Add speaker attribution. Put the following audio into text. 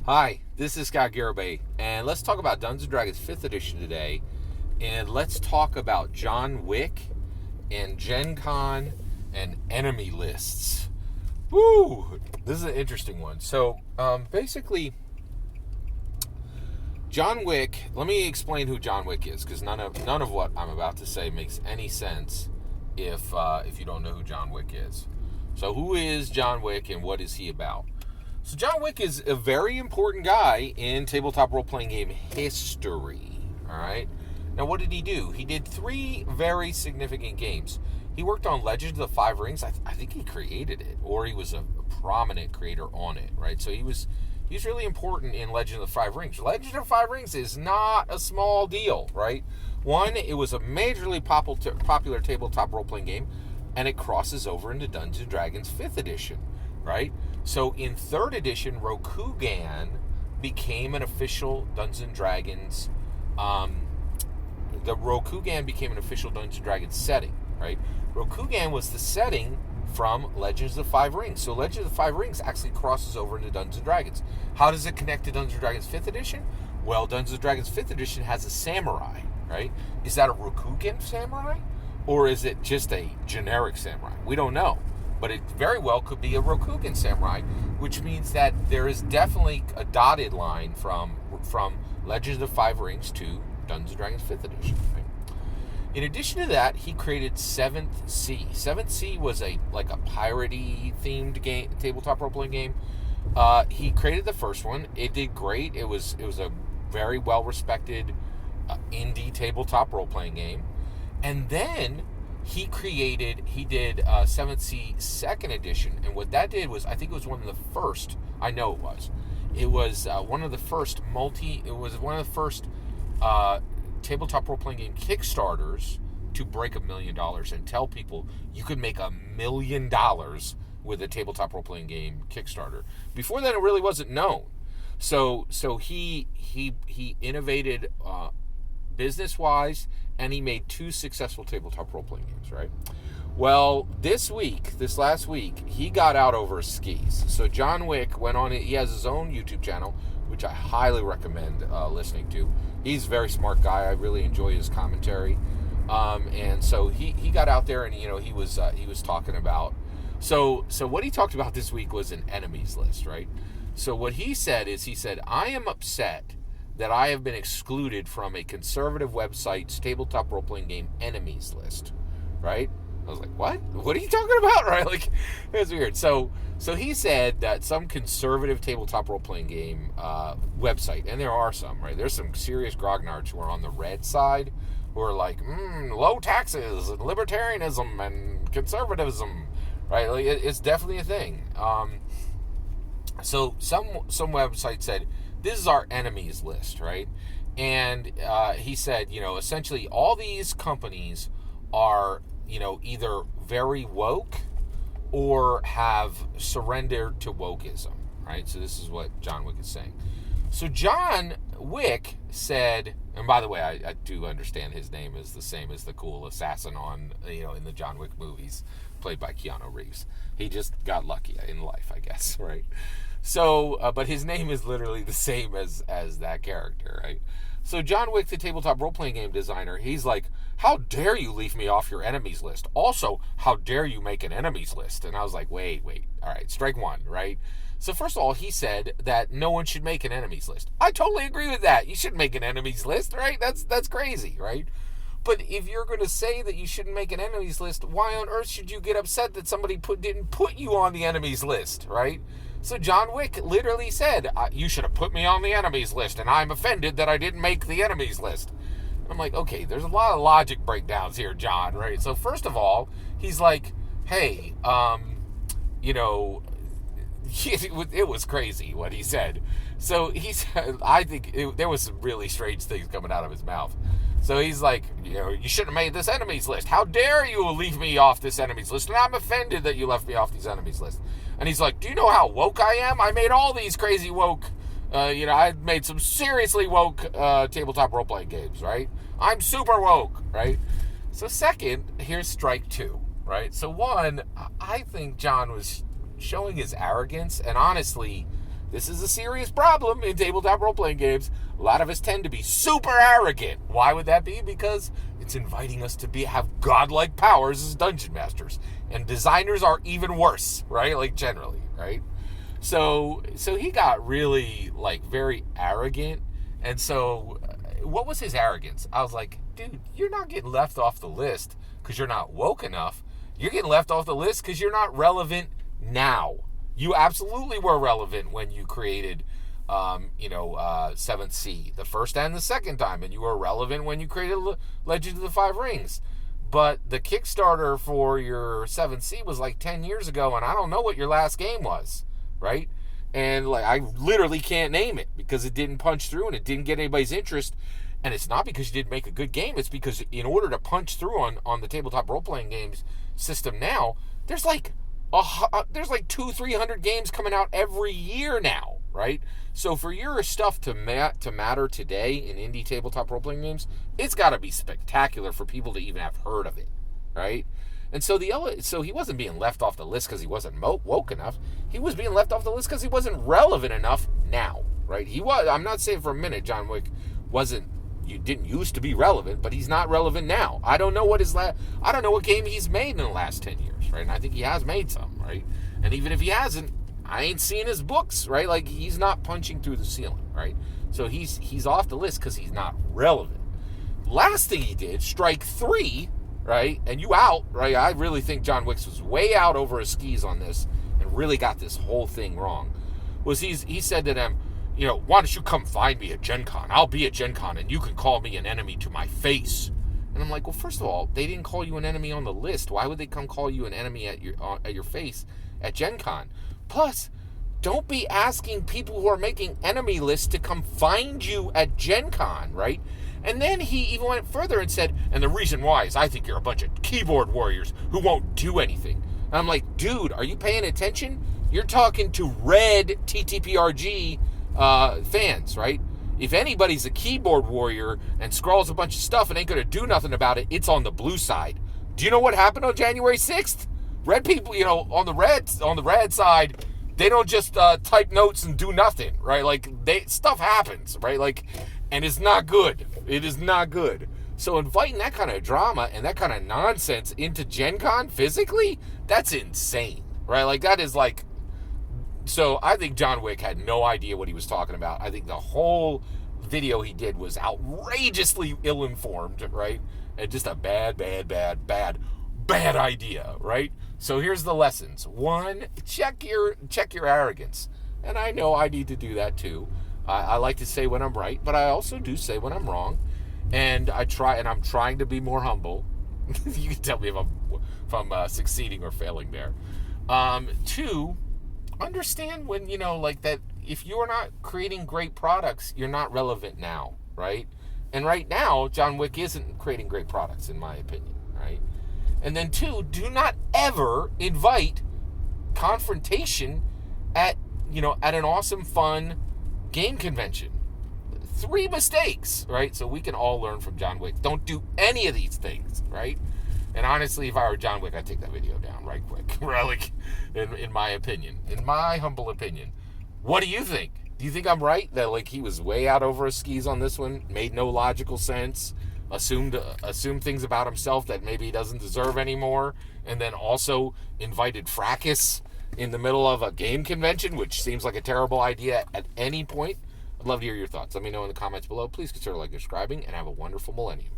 Speaker 1: Hi, this is Garibay, and let's talk about Dungeons & Dragons 5th edition today, and let's talk about John Wick and Gen Con and enemy lists. Woo! This is an interesting one. So, basically, John Wick, let me explain who John Wick is, because none of what I'm about to say makes any sense if you don't know who John Wick is. So, who is John Wick and what is he about? So John Wick is a very important guy in tabletop role-playing game history, all right? Now, what did he do? He did 3 very significant games. He worked on Legends of the Five Rings. I think he created it, or he was a prominent creator on it, right? So he's really important in Legends of the Five Rings. Legends of the Five Rings is not a small deal, right? One, it was a majorly popular tabletop role-playing game, and it crosses over into Dungeons & Dragons 5th edition, right? So in 3rd edition, Rokugan became an official Dungeons & Dragons. The Rokugan became an official Dungeons & Dragons setting, right? Rokugan was the setting from Legends of the Five Rings. So Legends of the Five Rings actually crosses over into Dungeons & Dragons. How does it connect to Dungeons & Dragons 5th edition? Well, Dungeons & Dragons 5th edition has a samurai, right? Is that a Rokugan samurai? Or is it just a generic samurai? We don't know. But it very well could be a Rokugan samurai, which means that there is definitely a dotted line from Legends of the Five Rings to Dungeons & Dragons 5th edition. Right? In addition to that, he created 7th Sea. 7th Sea was a piratey themed game, tabletop role-playing game. He created the first one. It did great. It was a very well-respected indie tabletop role-playing game. And then he did 7th Sea 2nd edition, and what that did was, I think it was one of the first, I know it was one of the first tabletop role-playing game Kickstarters to break $1 million and tell people you could make $1 million with a tabletop role-playing game Kickstarter. Before that, it really wasn't known. So he innovated business-wise, and he made 2 successful tabletop role-playing games, right? Well, this last week, he got out over his skis. So John Wick went on, he has his own YouTube channel, which I highly recommend listening to. He's a very smart guy. I really enjoy his commentary. And so he got out there, and he was talking about, so what he talked about this week was an enemies list, right? So what he said, I am upset that I have been excluded from a conservative website's tabletop role-playing game enemies list, right? I was like, what? What are you talking about, right? Like, it's weird. So he said that some conservative tabletop role-playing game website, and there are some, right? There's some serious grognards who are on the red side, who are like, low taxes and libertarianism and conservatism, right? Like, it's definitely a thing. So some website said, this is our enemies list, right? And he said, essentially all these companies are, either very woke or have surrendered to wokeism, right? So this is what John Wick is saying. So John Wick said, and by the way, I do understand his name is the same as the cool assassin on, in the John Wick movies, played by Keanu Reeves. He just got lucky in life, I guess, right? So, but his name is literally the same as that character, right? So John Wick, the tabletop role-playing game designer, he's like, how dare you leave me off your enemies list? Also, how dare you make an enemies list? And I was like, wait, all right, strike one, right? So first of all, he said that no one should make an enemies list. I totally agree with that. You shouldn't make an enemies list, right? That's crazy, right? But if you're going to say that you shouldn't make an enemies list, why on earth should you get upset that somebody didn't put you on the enemies list, right? So John Wick literally said, you should have put me on the enemies list, and I'm offended that I didn't make the enemies list. I'm like, okay, there's a lot of logic breakdowns here, John, right? So first of all, he's like, hey, it was crazy what he said. So he said, I think there was some really strange things coming out of his mouth. So he's like, you shouldn't have made this enemies list. How dare you leave me off this enemies list? And I'm offended that you left me off these enemies list. And he's like, do you know how woke I am? I made all these crazy woke, I made some seriously woke tabletop role-playing games, right? I'm super woke, right? So second, here's strike 2, right? So one, I think John was showing his arrogance, and honestly, this is a serious problem in tabletop role-playing games. A lot of us tend to be super arrogant. Why would that be? Because it's inviting us to have godlike powers as dungeon masters. And designers are even worse, right? Like, generally, right? So he got really, like, very arrogant. And so what was his arrogance? I was like, dude, you're not getting left off the list because you're not woke enough. You're getting left off the list because you're not relevant now. You absolutely were relevant when you created, 7th Sea, the first and the second time, and you were relevant when you created Legend of the Five Rings. But the Kickstarter for your 7th Sea was like 10 years ago, and I don't know what your last game was, right? And like, I literally can't name it because it didn't punch through and it didn't get anybody's interest. And it's not because you didn't make a good game. It's because in order to punch through on the tabletop role-playing games system now, there's like 200-300 games coming out every year now, right? So for your stuff to matter today in indie tabletop role-playing games, it's got to be spectacular for people to even have heard of it, right? And so he wasn't being left off the list because he wasn't woke enough. He was being left off the list because he wasn't relevant enough now, right? He was. I'm not saying for a minute John Wick didn't used to be relevant, but he's not relevant now. I don't know what game he's made in the last 10 years, right? And I think he has made some, right? And even if he hasn't, I ain't seen his books, right? Like, he's not punching through the ceiling, right? So he's off the list because he's not relevant. Last thing he did, strike 3, right? And you out, right? I really think John Wick was way out over his skis on this and really got this whole thing wrong. He said to them, why don't you come find me at Gen Con? I'll be at Gen Con and you can call me an enemy to my face. And I'm like, well, first of all, they didn't call you an enemy on the list. Why would they come call you an enemy at your face at Gen Con? Plus, don't be asking people who are making enemy lists to come find you at Gen Con, right? And then he even went further and said, and the reason why is I think you're a bunch of keyboard warriors who won't do anything. And I'm like, dude, are you paying attention? You're talking to red TTPRG fans, right? If anybody's a keyboard warrior and scrawls a bunch of stuff and ain't going to do nothing about it, it's on the blue side. Do you know what happened on January 6th? Red people, on the red side, they don't just type notes and do nothing, right? Like, stuff happens, right? Like, and it's not good. It is not good. So inviting that kind of drama and that kind of nonsense into Gen Con physically, that's insane, right? Like, that is like... So I think John Wick had no idea what he was talking about. I think the whole video he did was outrageously ill-informed, right? And just a bad idea, right? So here's the lessons. 1, check your arrogance. And I know I need to do that too. I like to say when I'm right, but I also do say when I'm wrong. And I'm trying to be more humble. You can tell me if I'm succeeding or failing there. 2, understand when, that if you're not creating great products, you're not relevant now, right? And right now, John Wick isn't creating great products, in my opinion, right? And then 2, do not ever invite confrontation at an awesome, fun game convention. 3 mistakes, right? So we can all learn from John Wick. Don't do any of these things, right? And honestly, if I were John Wick, I'd take that video down right quick. Like, in my opinion. In my humble opinion. What do you think? Do you think I'm right? That, like, he was way out over his skis on this one? Made no logical sense? Assumed things about himself that maybe he doesn't deserve anymore? And then also invited fracas in the middle of a game convention, which seems like a terrible idea at any point? I'd love to hear your thoughts. Let me know in the comments below. Please consider liking and subscribing, and have a wonderful millennium.